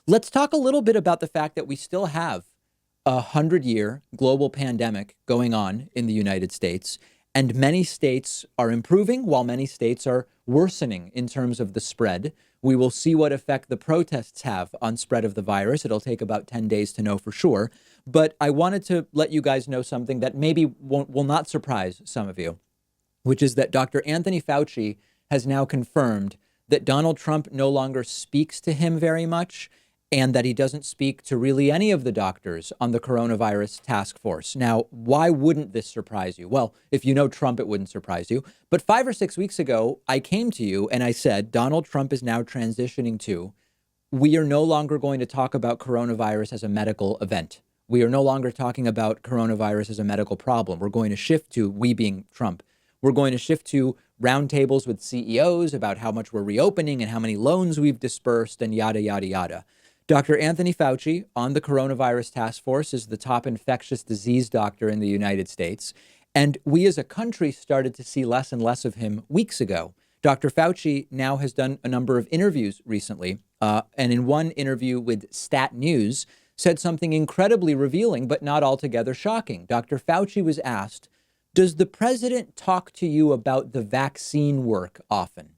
Let's talk a little bit about the fact that we still have a 100-year global pandemic going on in the United States, and many states are improving while many states are worsening in terms of the spread. We will see what effect the protests have on spread of the virus. It'll take about 10 days to know for sure. But I wanted to let you guys know something that maybe will not surprise some of you, which is that Dr. Anthony Fauci has now confirmed that Donald Trump no longer speaks to him very much, and that he doesn't speak to really any of the doctors on the coronavirus task force. Now, why wouldn't this surprise you? Well, if you know Trump, it wouldn't surprise you. But 5 or 6 weeks ago, I came to you and I said, Donald Trump is now transitioning to, we are no longer going to talk about coronavirus as a medical event. We are no longer talking about coronavirus as a medical problem. We're going to shift to, we being Trump, we're going to shift to roundtables with CEOs about how much we're reopening and how many loans we've dispersed and yada, yada, yada. Dr. Anthony Fauci on the coronavirus task force is the top infectious disease doctor in the United States. And we as a country started to see less and less of him weeks ago. Dr. Fauci now has done a number of interviews recently. And in one interview with Stat News, said something incredibly revealing, but not altogether shocking. Dr. Fauci was asked, does the president talk to you about the vaccine work often?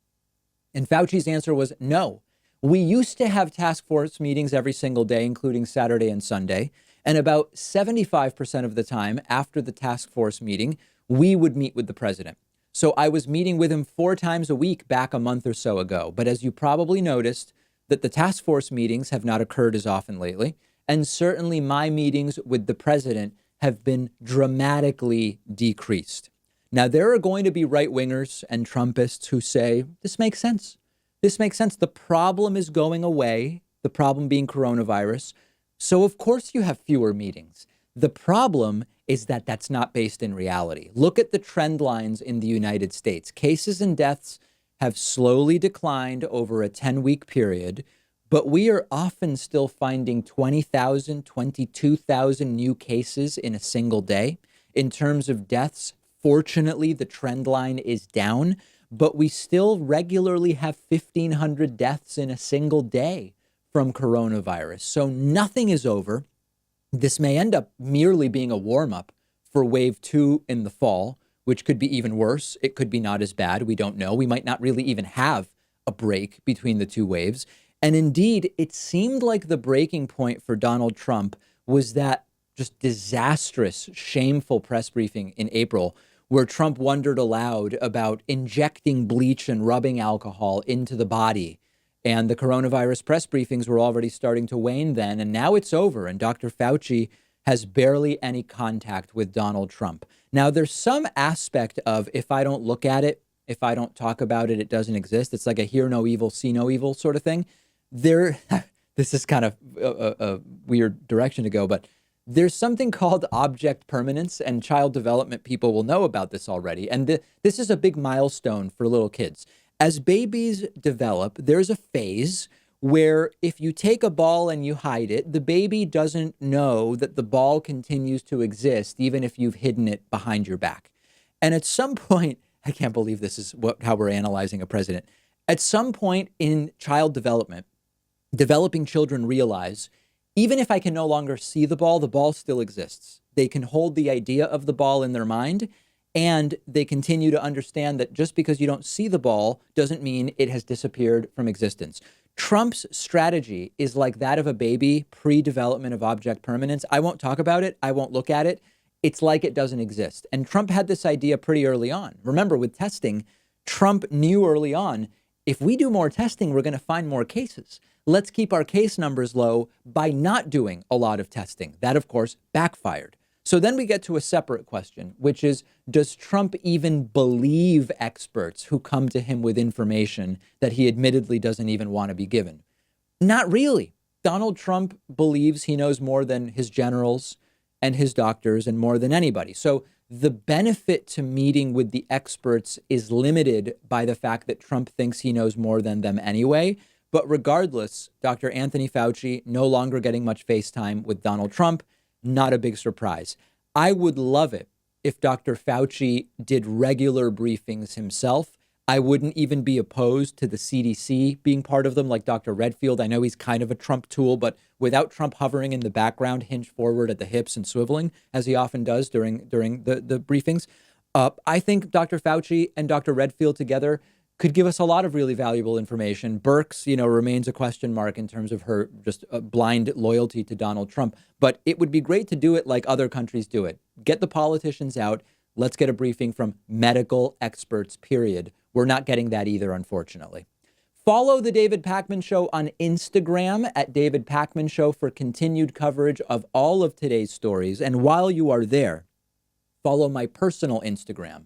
And Fauci's answer was no. We used to have task force meetings every single day, including Saturday and Sunday. And about 75% of the time after the task force meeting, we would meet with the president. So I was meeting with him 4 times a week back a month or so ago. But as you probably noticed, that the task force meetings have not occurred as often lately. And certainly my meetings with the president have been dramatically decreased. Now, there are going to be right wingers and Trumpists who say, this makes sense. This makes sense. The problem is going away, the problem being coronavirus. So, of course, you have fewer meetings. The problem is that that's not based in reality. Look at the trend lines in the United States. Cases and deaths have slowly declined over a 10-week period, but we are often still finding 20,000, 22,000 new cases in a single day. In terms of deaths, fortunately, the trend line is down. But we still regularly have 1,500 deaths in a single day from coronavirus. So nothing is over. This may end up merely being a warm up for wave 2 in the fall, which could be even worse. It could be not as bad. We don't know. We might not really even have a break between the 2 waves. And indeed, it seemed like the breaking point for Donald Trump was that just disastrous, shameful press briefing in April, where Trump wondered aloud about injecting bleach and rubbing alcohol into the body. And the coronavirus press briefings were already starting to wane then. And now it's over. And Dr. Fauci has barely any contact with Donald Trump. Now, there's some aspect of if I don't look at it, if I don't talk about it, it doesn't exist. It's like a hear no evil, see no evil sort of thing. This is kind of a weird direction to go, but there's something called object permanence, and child development people will know about this already. And this is a big milestone for little kids. As babies develop, there's a phase where if you take a ball and you hide it, the baby doesn't know that the ball continues to exist, even if you've hidden it behind your back. And at some point, I can't believe this is how we're analyzing a president. At some point in child development, developing children realize, even if I can no longer see the ball still exists. They can hold the idea of the ball in their mind, and they continue to understand that just because you don't see the ball doesn't mean it has disappeared from existence. Trump's strategy is like that of a baby pre-development of object permanence. I won't talk about it. I won't look at it. It's like it doesn't exist. And Trump had this idea pretty early on. Remember, with testing, Trump knew early on, if we do more testing, we're going to find more cases. Let's keep our case numbers low by not doing a lot of testing. That, of course, backfired. So then we get to a separate question, which is, does Trump even believe experts who come to him with information that he admittedly doesn't even want to be given? Not really. Donald Trump believes he knows more than his generals and his doctors and more than anybody. So the benefit to meeting with the experts is limited by the fact that Trump thinks he knows more than them anyway. But regardless, Dr. Anthony Fauci no longer getting much FaceTime with Donald Trump. Not a big surprise. I would love it if Dr. Fauci did regular briefings himself. I wouldn't even be opposed to the CDC being part of them, like Dr. Redfield. I know he's kind of a Trump tool, but without Trump hovering in the background, hinged forward at the hips and swiveling, as he often does during the briefings, I think Dr. Fauci and Dr. Redfield together could give us a lot of really valuable information. Birx, remains a question mark in terms of her just blind loyalty to Donald Trump. But it would be great to do it like other countries do it. Get the politicians out. Let's get a briefing from medical experts, period. We're not getting that either, unfortunately. Follow the David Pakman Show on Instagram at David Pakman Show for continued coverage of all of today's stories. And while you are there, follow my personal Instagram.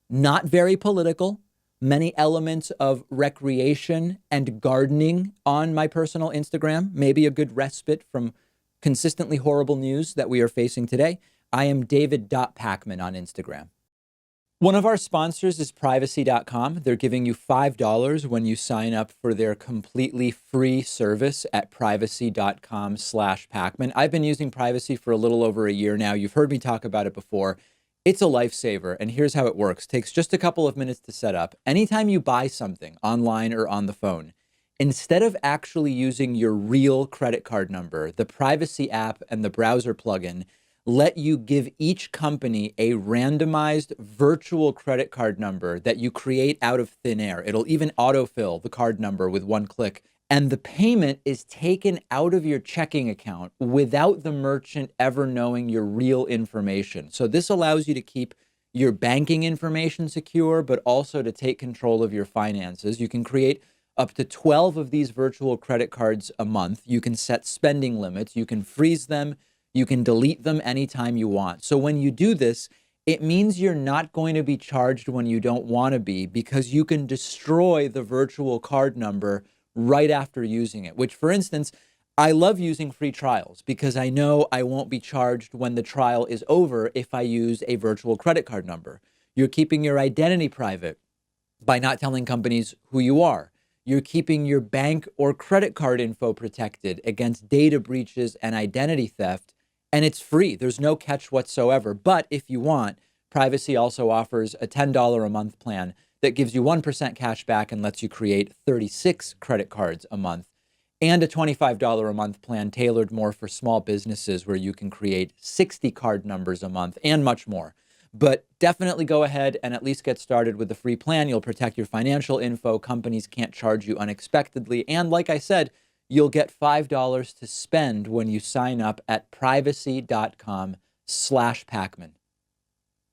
Not very political. Many elements of recreation and gardening on my personal Instagram. Maybe a good respite from consistently horrible news that we are facing today. I am David.Pakman on Instagram. One of our sponsors is privacy.com. They're giving you $5 when you sign up for their completely free service at privacy.com/Pakman. I've been using Privacy for a little over a year now. You've heard me talk about it before. It's a lifesaver, and here's how it works. Takes just a couple of minutes to set up. Anytime you buy something online or on the phone, instead of actually using your real credit card number, the Privacy app and the browser plugin let you give each company a randomized virtual credit card number that you create out of thin air. It'll even autofill the card number with one click. And the payment is taken out of your checking account without the merchant ever knowing your real information. So this allows you to keep your banking information secure, but also to take control of your finances. You can create up to 12 of these virtual credit cards a month. You can set spending limits. You can freeze them. You can delete them anytime you want. So when you do this, it means you're not going to be charged when you don't want to be, because you can destroy the virtual card number right after using it, which, for instance, I love using free trials because I know I won't be charged when the trial is over if I use a virtual credit card number. You're keeping your identity private by not telling companies who you are. You're keeping your bank or credit card info protected against data breaches and identity theft, and it's free. There's no catch whatsoever. But if you want, Privacy also offers a $10 a month plan that gives you 1% cash back and lets you create 36 credit cards a month, and a $25 a month plan tailored more for small businesses where you can create 60 card numbers a month and much more. But definitely go ahead and at least get started with the free plan. You'll protect your financial info. Companies can't charge you unexpectedly. And like I said, you'll get $5 to spend when you sign up at privacy.com/Pakman.